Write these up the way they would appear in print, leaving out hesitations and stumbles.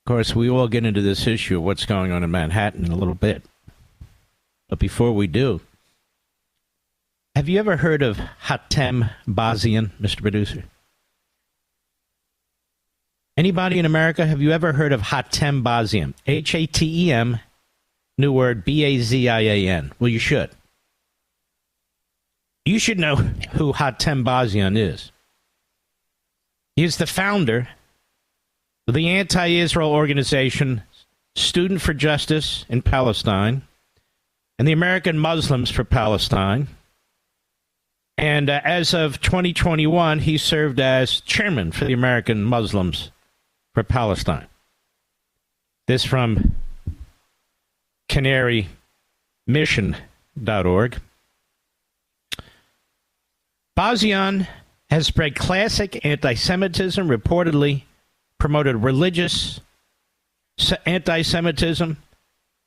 course, we will get into this issue of what's going on in Manhattan in a little bit. But before we do, have you ever heard of Hatem Bazian, Mr. Producer? Anybody in America, have you ever heard of Hatem Bazian? Hatem, new word, Bazian. Well, you should. You should know who Hatem Bazian is. He is the founder of the anti-Israel organization Student for Justice in Palestine and the American Muslims for Palestine. And as of 2021, he served as chairman for the American Muslims for Palestine. This from canarymission.org. Bazian has spread classic anti-Semitism, reportedly promoted religious anti-Semitism,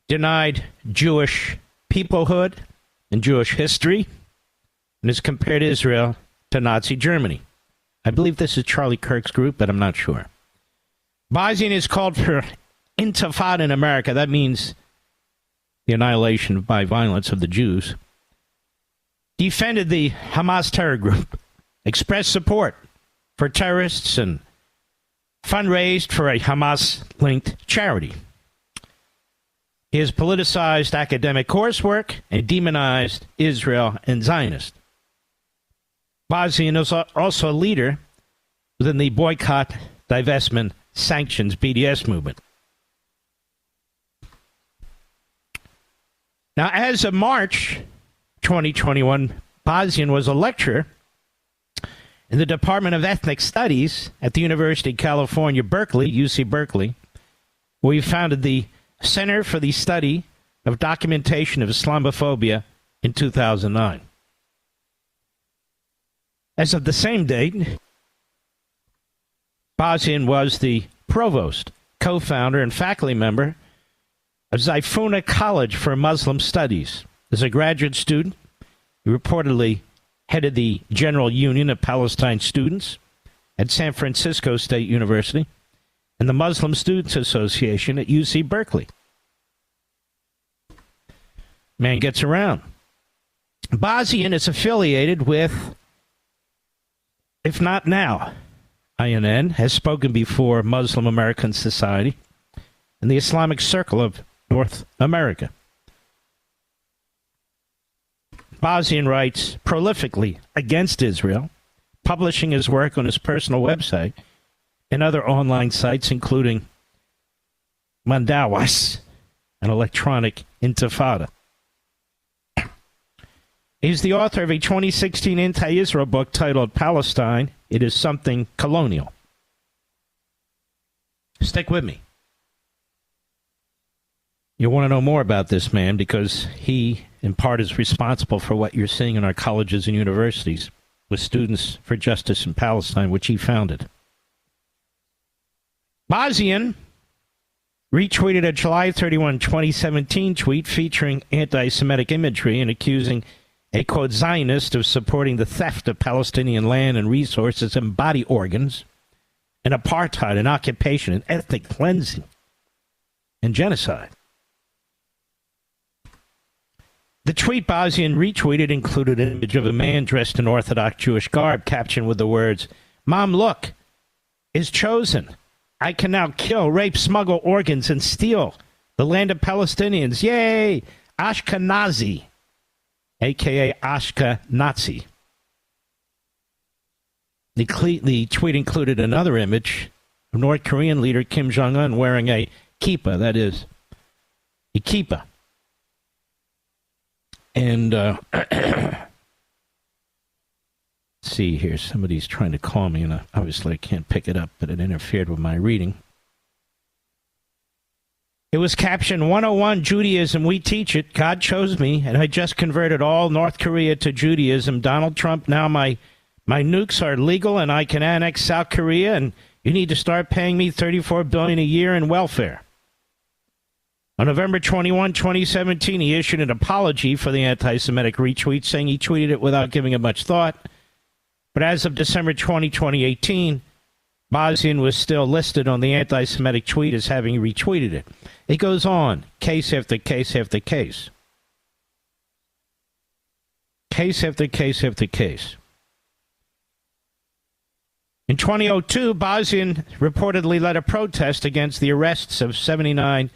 denied Jewish peoplehood and Jewish history, and has compared Israel to Nazi Germany. I believe this is Charlie Kirk's group, but I'm not sure. Bazian is called for intifada in America. That means the annihilation by violence of the Jews. Defended the Hamas terror group, expressed support for terrorists, and fundraised for a Hamas-linked charity. He has politicized academic coursework and demonized Israel and Zionists. Bazian is also a leader within the boycott, divestment, sanctions BDS movement. Now, as of March 2021, Bazian was a lecturer in the Department of Ethnic Studies at the University of California, Berkeley, UC Berkeley, where he founded the Center for the Study of Documentation of Islamophobia in 2009. As of the same date, Bazian was the provost, co-founder, and faculty member of Zaytuna College for Muslim Studies. As a graduate student, he reportedly headed the General Union of Palestine Students at San Francisco State University and the Muslim Students Association at UC Berkeley. Man gets around. Bazian is affiliated with, if not now, INN, has spoken before Muslim American Society and the Islamic Circle of North America. Bazian writes prolifically against Israel, publishing his work on his personal website and other online sites, including Mandawas, an electronic intifada. He's the author of a 2016 anti-Israel book titled Palestine, It Is Something Colonial. Stick with me. You'll want to know more about this man because he, in part, is responsible for what you're seeing in our colleges and universities with Students for Justice in Palestine, which he founded. Bazian retweeted a July 31, 2017 tweet featuring anti-Semitic imagery and accusing a, quote, Zionist of supporting the theft of Palestinian land and resources and body organs, and apartheid and occupation and ethnic cleansing and genocide. The tweet Bazian retweeted included an image of a man dressed in Orthodox Jewish garb, captioned with the words, "Mom, look, is chosen. I can now kill, rape, smuggle organs, and steal the land of Palestinians. Yay! Ashkenazi," a.k.a. Ashkenazi. The tweet included another image of North Korean leader Kim Jong-un wearing a kippah, that is, a kippah. And, let's see here, somebody's trying to call me, and obviously I can't pick it up, but it interfered with my reading. It was captioned, 101 Judaism, we teach it. God chose me, and I just converted all North Korea to Judaism. Donald Trump, now my nukes are legal, and I can annex South Korea, and you need to start paying me $34 billion a year in welfare. On November 21, 2017, he issued an apology for the anti-Semitic retweet, saying he tweeted it without giving it much thought. But as of December 20, 2018, Bosnian was still listed on the anti-Semitic tweet as having retweeted it. It goes on, case after case after case. Case after case after case. In 2002, Bosnian reportedly led a protest against the arrests of 79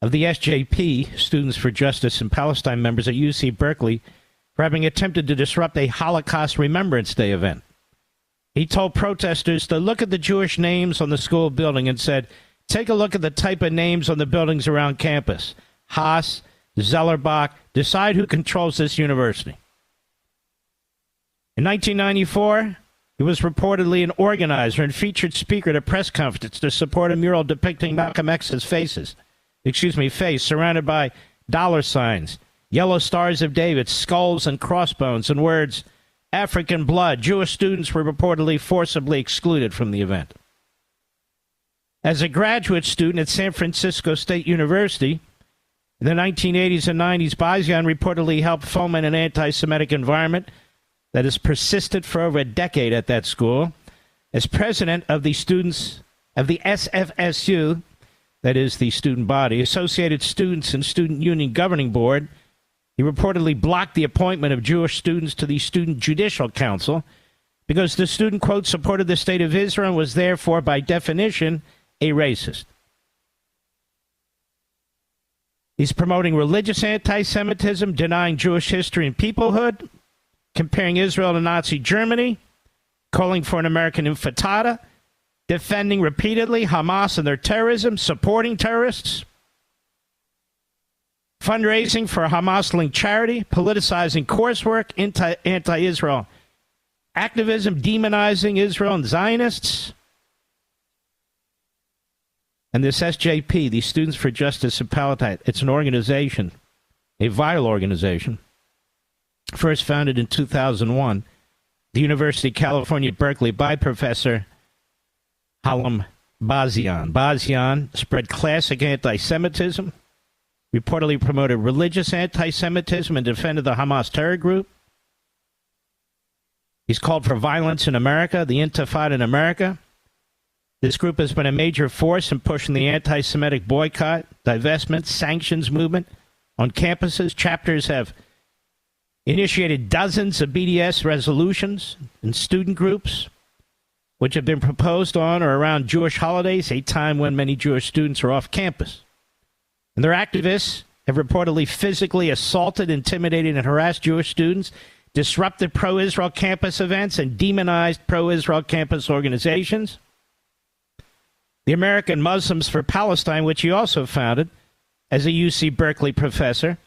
of the SJP, Students for Justice in Palestine members at UC Berkeley, for having attempted to disrupt a Holocaust Remembrance Day event. He told protesters to look at the Jewish names on the school building and said, take a look at the type of names on the buildings around campus. Haas, Zellerbach, decide who controls this university. In 1994, he was reportedly an organizer and featured speaker at a press conference to support a mural depicting Malcolm X's face, surrounded by dollar signs, yellow stars of David, skulls and crossbones, and words, African blood. Jewish students were reportedly forcibly excluded from the event. As a graduate student at San Francisco State University, in the 1980s and 90s, Bosnian reportedly helped foment an anti-Semitic environment that has persisted for over a decade at that school. As president of the students of the SFSU, that is the student body, Associated Students and Student Union Governing Board, he reportedly blocked the appointment of Jewish students to the Student Judicial Council because the student, quote, supported the state of Israel and was therefore, by definition, a racist. He's promoting religious anti-Semitism, denying Jewish history and peoplehood, comparing Israel to Nazi Germany, calling for an American intifada, defending repeatedly Hamas and their terrorism, supporting terrorists, fundraising for a Hamas-linked charity, politicizing coursework, anti-Israel activism, demonizing Israel and Zionists. And this SJP, the Students for Justice in Palestine, it's an organization, a vital organization, first founded in 2001, the University of California at Berkeley by Professor Halim Bosnian. Bosnian spread classic anti-Semitism, reportedly promoted religious anti-Semitism, and defended the Hamas terror group. He's called for violence in America, the Intifada in America. This group has been a major force in pushing the anti-Semitic boycott, divestment, sanctions movement on campuses. Chapters have initiated dozens of BDS resolutions and student groups, which have been proposed on or around Jewish holidays, a time when many Jewish students are off campus. And their activists have reportedly physically assaulted, intimidated, and harassed Jewish students, disrupted pro-Israel campus events, and demonized pro-Israel campus organizations. The American Muslims for Palestine, which he also founded as a UC Berkeley professor,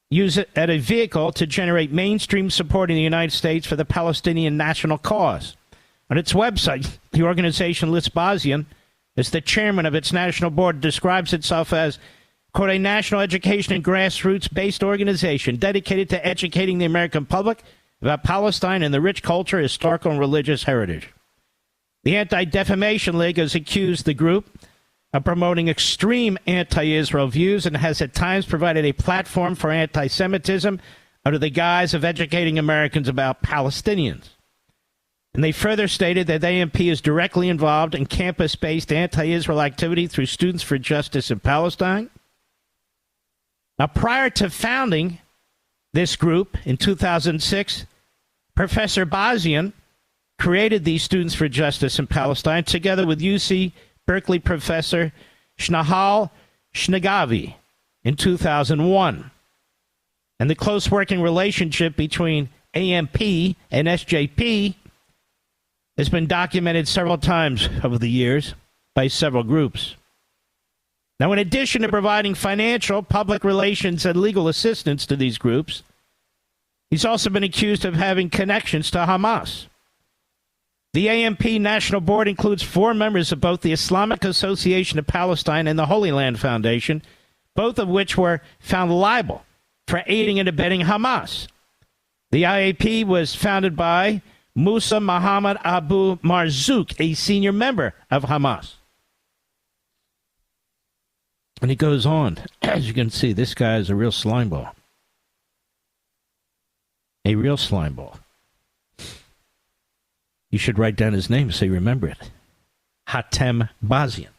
use it as a vehicle to generate mainstream support in the United States for the Palestinian national cause. On its website, the organization lists Bosnian as the chairman of its national board, describes itself as, quote, a national education and grassroots-based organization dedicated to educating the American public about Palestine and the rich culture, historical, and religious heritage. The Anti-Defamation League has accused the group of promoting extreme anti-Israel views and has at times provided a platform for anti-Semitism under the guise of educating Americans about Palestinians. And they further stated that AMP is directly involved in campus-based anti-Israel activity through Students for Justice in Palestine. Now, prior to founding this group in 2006, Professor Bosnian created these Students for Justice in Palestine together with UC Berkeley professor Shnahal Shnagavi in 2001. And the close working relationship between AMP and SJP has been documented several times over the years by several groups. Now, in addition to providing financial, public relations, and legal assistance to these groups, he's also been accused of having connections to Hamas. The AMP National Board includes 4 members of both the Islamic Association of Palestine and the Holy Land Foundation, both of which were found liable for aiding and abetting Hamas. The IAP was founded by Musa Muhammad Abu Marzouk, a senior member of Hamas. And it goes on. As you can see, this guy is a real slimeball. A real slimeball. You should write down his name so you remember it. Hatem Bazian.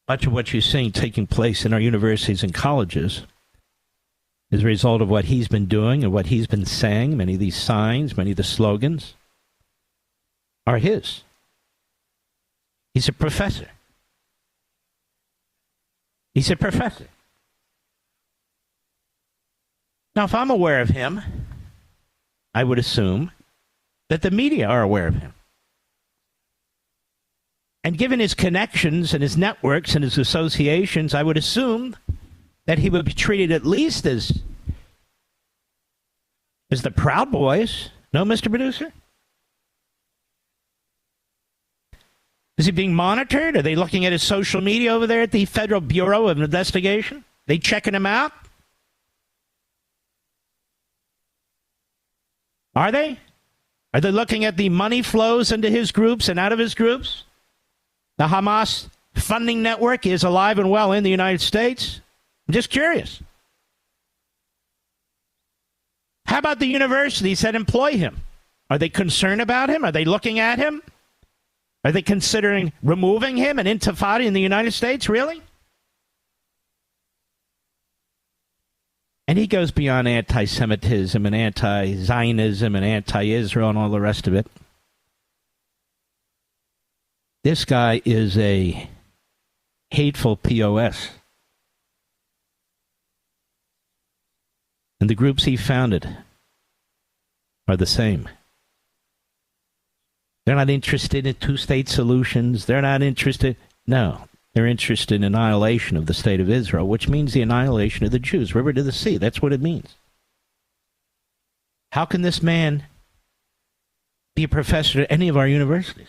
Much of what you're seeing taking place in our universities and colleges is a result of what he's been doing and what he's been saying. Many of these signs, many of the slogans are his. He's a professor. He's a professor. Now, if I'm aware of him, I would assume that the media are aware of him. And given his connections and his networks and his associations, I would assume that he would be treated at least as the Proud Boys. No, Mr. Producer? Is he being monitored? Are they looking at his social media over there at the Federal Bureau of Investigation? They checking him out? Are they? Are they looking at the money flows into his groups and out of his groups? The Hamas funding network is alive and well in the United States. I'm just curious. How about the universities that employ him? Are they concerned about him? Are they looking at him? Are they considering removing him, an intifada in the United States? Really? And he goes beyond anti-Semitism and anti-Zionism and anti-Israel and all the rest of it. This guy is a hateful POS. And the groups he founded are the same. They're not interested in two-state solutions. They're not interested. No, they're interested in annihilation of the state of Israel, which means the annihilation of the Jews, river to the sea. That's what it means. How can this man be a professor at any of our universities?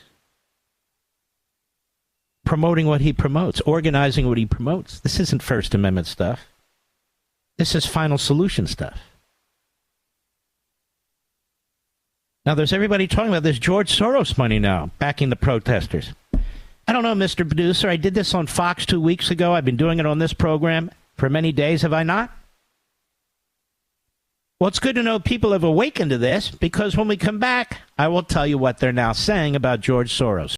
Promoting what he promotes, organizing what he promotes. This isn't First Amendment stuff. This is final solution stuff. Now, there's everybody talking about this George Soros money now, backing the protesters. I don't know, Mr. Producer. I did this on Fox 2 weeks ago. I've been doing it on this program for many days, have I not? Well, it's good to know people have awakened to this, because when we come back, I will tell you what they're now saying about George Soros.